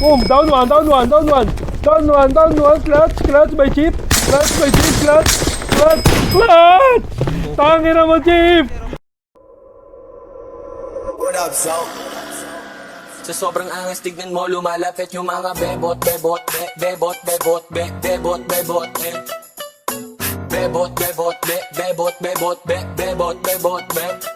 Boom, down one, clutch by Chief. Clutch. Tangin na mo, Chief. What up, so? Sa sobrang angas, tignan mo, lumalapit yung mga bebot,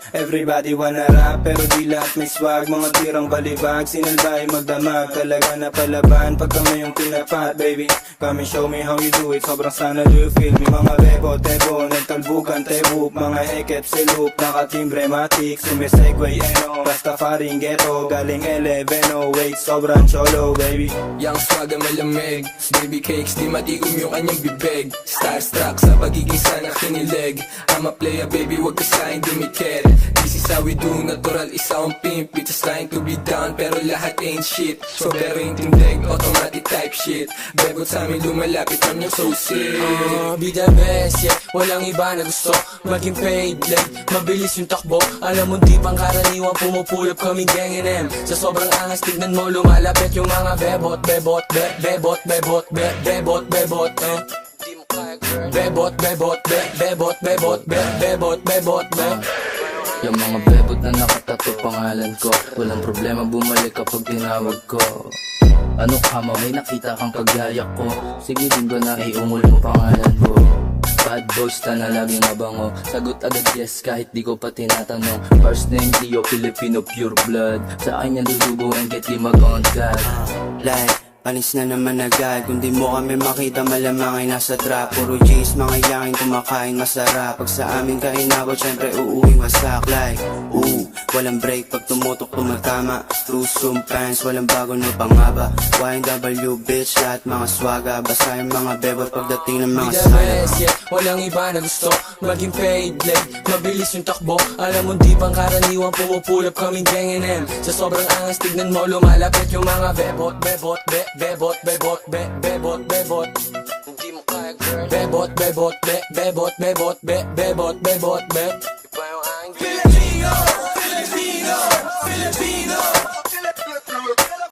Everybody wanna rap, pero di lahat may swag. Mga tirang balibag, sinalbay magdamag. Talaga na palaban, pag kami yung pinapat, baby. Come and show me how you do it, sobrang sana do you feel me. Mga bebo, nagtalbukan, tebuk. Mga hekep, silup, nakatimbre, matik. Sumisegway, Rastafaring ghetto, galing 11, wait, sobrang cholo, baby. Yang swag ang malamig, baby cakes, di matikom yung kanyang bibig. Starstruck sa pagiging sana kinilig. I'm a player, baby, wag ka sa'kin dumikit. This is how we do, natural, isa akong pimp. We just trying to be down, pero lahat ain't shit. So pero yung tindig, automatic type shit. Bebot sa amin lumalapit, I'm your so sick. Be the best, yeah, walang iba na gusto maging paid, like, mabilis yung takbo. Alam mo di pang karaniwan, pumupulap kaming gang M. Sa sobrang angas, tignan mo, lumalapit yung mga bebot, Di mo kaya, girl. Yung mga bebot na nakatato pangalan ko, walang problema bumalik kapag tinawag ko. Ano ka mo, may nakita kang kagaya ko, sige din ko na iungol mo pangalan ko. Bad boys na laging mabango, sagot agad yes kahit di ko pa tinatanong. First name Leo, Filipino pure blood, sa akin yan dudugo and get di mag-on God. Like, panis na naman agad. Kung di mo kami makita, malamang ay nasa trap. Puro J's, mga yaking kumakain masarap. Pag sa amin kainabot, syempre uuwing wasak. Like, walang break pag tumutok tumatama. True zoom pants, walang bago na pangaba. YNW bitch, lahat mga swaga. Basta yung mga bebot pagdating ng mga Be the sana. best, yeah, walang iba na gusto maging paid, like, mabilis yung takbo. Alam mo di pang karaniwan, pumupulap kaming gang M. Sa sobrang angas, tignan mo, lumalapit yung mga bebot. Hindi mo kaya, girl. Bebot. Iba yung aking Filipino.